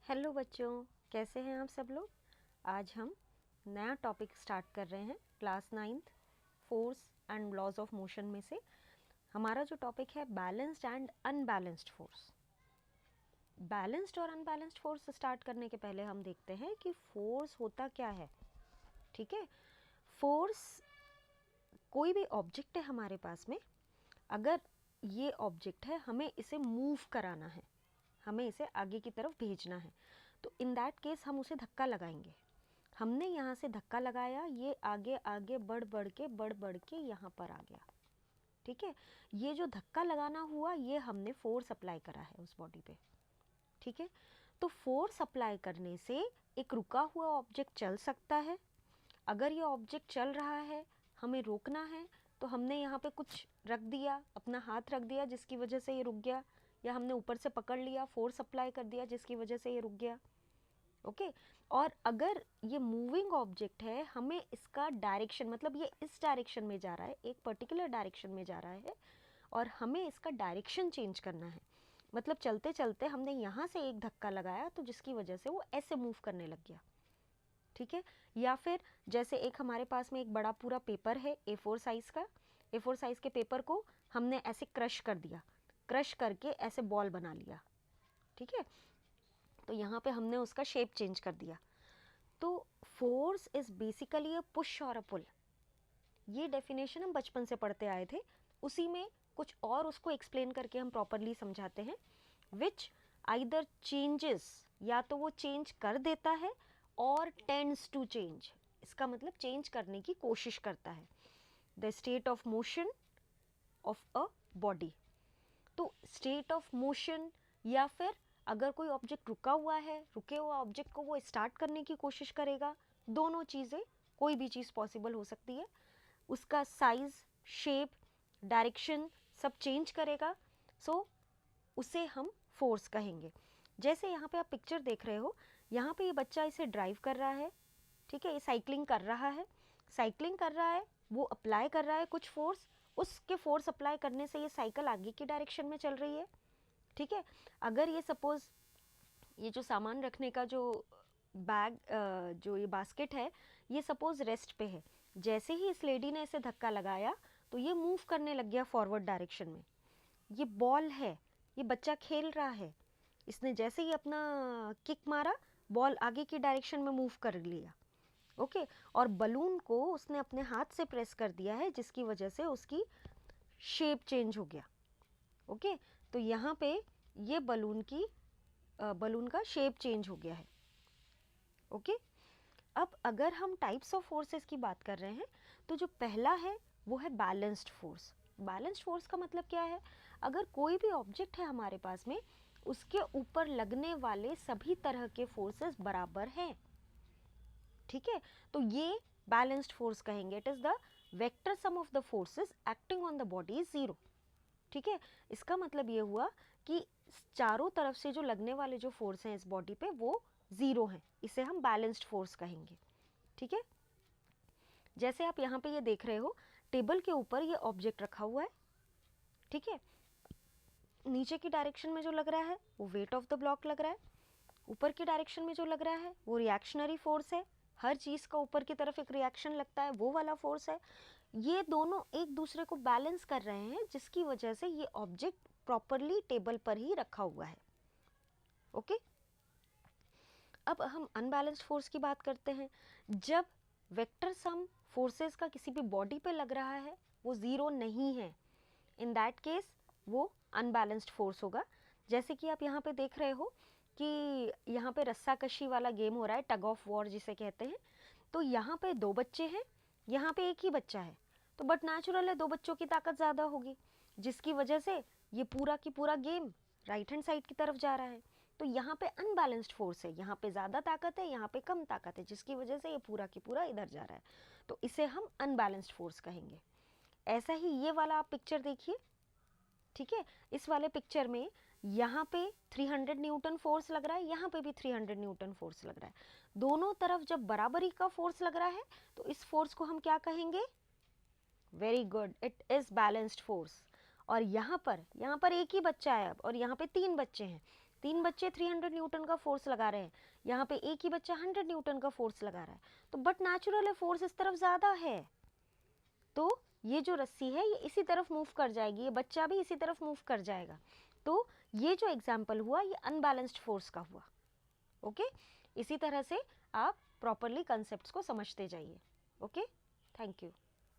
Hello बच्चों, कैसे हैं आप सब लोग। आज हम नया टॉपिक स्टार्ट कर रहे हैं class 9th force and laws of motion में से। हमारा जो टॉपिक है balanced and unbalanced force. Balanced और अनबैलेंस्ड फोर्स स्टार्ट करने के पहले हम देखते हैं कि फोर्स होता क्या है। ठीक है, फोर्स कोई भी ऑब्जेक्ट है हमारे पास में, अगर ये ऑब्जेक्ट है हमें इसे मूव कराना है, हमें इसे आगे की तरफ भेजना है, तो इन दैट केस हम उसे धक्का लगाएंगे। हमने यहाँ से धक्का लगाया, ये आगे आगे बढ़ बढ़ के यहाँ पर आ गया। ठीक है, ये जो धक्का लगाना हुआ ये हमने फोर्स अप्लाई करा है उस बॉडी पे। ठीक है, तो फोर्स अप्लाई करने से एक रुका हुआ ऑब्जेक्ट चल सकता है। अगर ये ऑब्जेक्ट चल रहा है, हमें रोकना है, तो हमने यहाँ पे कुछ रख दिया, अपना हाथ रख दिया जिसकी वजह से ये रुक गया, या हमने ऊपर से पकड़ लिया, फोर्स अप्लाई कर दिया जिसकी वजह से ये रुक गया। ओके, और अगर ये मूविंग ऑब्जेक्ट है, हमें इसका डायरेक्शन, मतलब ये इस डायरेक्शन में जा रहा है, एक पर्टिकुलर डायरेक्शन में जा रहा है, और हमें इसका डायरेक्शन चेंज करना है। मतलब चलते चलते हमने यहाँ से एक धक्का लगाया तो जिसकी वजह से वो ऐसे मूव करने लग गया। ठीक है, या फिर जैसे एक हमारे पास में एक बड़ा पूरा पेपर है A4 साइज का, A4 साइज के पेपर को हमने ऐसे क्रश कर दिया, क्रश करके ऐसे बॉल बना लिया। ठीक है, तो यहाँ पे हमने उसका शेप चेंज कर दिया। तो force is basically a push और अ पुल। ये डेफिनेशन हम बचपन से पढ़ते आए थे, उसी में कुछ और उसको एक्सप्लेन करके हम प्रॉपरली समझाते हैं। विच आइदर चेंजेस, या तो वो चेंज कर देता है, और टेंड्स टू चेंज, इसका मतलब चेंज करने की कोशिश करता है, the state of motion of a body. तो स्टेट ऑफ मोशन, या फिर अगर कोई ऑब्जेक्ट रुका हुआ है, रुके हुआ ऑब्जेक्ट को वो स्टार्ट करने की कोशिश करेगा, दोनों चीज़ें, कोई भी चीज़ पॉसिबल हो सकती है। उसका साइज, शेप, डायरेक्शन सब चेंज करेगा, सो उसे हम फोर्स कहेंगे। जैसे यहाँ पे आप पिक्चर देख रहे हो, यहाँ पे ये बच्चा इसे ड्राइव कर रहा है। ठीक है, ये साइकिलिंग कर रहा है, साइकिलिंग कर रहा है, वो अप्लाई कर रहा है कुछ फोर्स, उसके फोर्स अप्लाई करने से ये साइकिल आगे की डायरेक्शन में चल रही है। ठीक है, अगर ये सपोज ये जो सामान रखने का जो बैग, जो ये बास्केट है, ये सपोज रेस्ट पे है, जैसे ही इस लेडी ने इसे धक्का लगाया तो ये मूव करने लग गया फॉरवर्ड डायरेक्शन में। ये बॉल है, ये बच्चा खेल रहा है, इसने जैसे ही अपना किक मारा, बॉल आगे की डायरेक्शन में मूव कर लिया। ओके, और बलून को उसने अपने हाथ से प्रेस कर दिया है जिसकी वजह से उसकी शेप चेंज हो गया। ओके, तो यहाँ पे ये बलून का शेप चेंज हो गया है। ओके, अब अगर हम टाइप्स ऑफ फोर्सेस की बात कर रहे हैं, तो जो पहला है वो है बैलेंस्ड फोर्स। बैलेंस्ड फोर्स का मतलब क्या है, अगर कोई भी ऑब्जेक्ट है हमारे पास में, उसके ऊपर लगने वाले सभी तरह के फोर्सेस बराबर हैं। ठीक है, तो ये बैलेंस्ड फोर्स कहेंगे। It is the vector sum of the forces acting on the body is zero. ठीक है, इसका मतलब ये हुआ कि चारों तरफ से जो लगने वाले जो फोर्स हैं इस बॉडी पे वो जीरो हैं, इसे हम बैलेंस्ड फोर्स कहेंगे। ठीक है, जैसे आप यहाँ पे ये देख रहे हो, टेबल के ऊपर ये ऑब्जेक्ट रखा हुआ है। ठीक है, नीचे की डायरेक्शन में जो लग रहा है वो वेट ऑफ द ब्लॉक लग रहा है, ऊपर की डायरेक्शन में जो लग रहा है वो रिएक्शनरी फोर्स है। हर चीज़ का ऊपर की तरफ एक रिएक्शन लगता है, वो वाला फोर्स है। ये दोनों एक दूसरे को बैलेंस कर रहे हैं, जिसकी वजह से ये ऑब्जेक्ट प्रॉपरली टेबल पर ही रखा हुआ है। ओके, अब हम अनबैलेंस्ड फोर्स की बात करते हैं। जब वेक्टर सम फोर्सेस का किसी भी बॉडी पे लग रहा है, वो ज़ीरो नहीं है, इन दैट केस वो अनबैलेंस्ड फोर्स होगा। जैसे कि आप यहाँ पे देख रहे हो कि यहाँ पे रस्साकशी वाला गेम हो रहा है, टग ऑफ वॉर जिसे कहते हैं। तो यहाँ पे दो बच्चे हैं, यहाँ पे एक ही बच्चा है, तो बट नेचुरल है दो बच्चों की ताकत ज़्यादा होगी, जिसकी वजह से ये पूरा की पूरा गेम राइट हैंड साइड की तरफ जा रहा है। तो यहाँ पे अनबैलेंस्ड फोर्स है, यहाँ पे ज़्यादा ताकत है, यहाँ पे कम ताकत है, जिसकी वजह से ये पूरा की पूरा इधर जा रहा है, तो इसे हम अनबैलेंस्ड फोर्स कहेंगे। ऐसा ही ये वाला आप पिक्चर देखिए। ठीक है, इस वाले पिक्चर में यहाँ पे 300 न्यूटन फोर्स लग रहा है, यहाँ पे भी 300 न्यूटन फोर्स लग रहा है। दोनों तरफ जब बराबरी का फोर्स लग रहा है तो इस फोर्स को हम क्या कहेंगे? Very good, it is balanced force. और यहाँ पर एक ही बच्चा है अब, और यहाँ पे तीन बच्चे हैं, 3 बच्चे 300 न्यूटन का फोर्स लगा रहे हैं, यहाँ पे एक ही बच्चा 100 न्यूटन का फोर्स लगा रहा है, तो बट नेचुरल है फोर्स इस तरफ ज़्यादा है, तो ये जो रस्सी है ये इसी तरफ मूव कर जाएगी, ये बच्चा भी इसी तरफ मूव कर जाएगा। तो ये जो एग्जाम्पल हुआ ये अनबैलेंस्ड फोर्स का हुआ। ओके, इसी तरह से आप प्रॉपरली कंसेप्ट्स को समझते जाइए। Okay, thank you.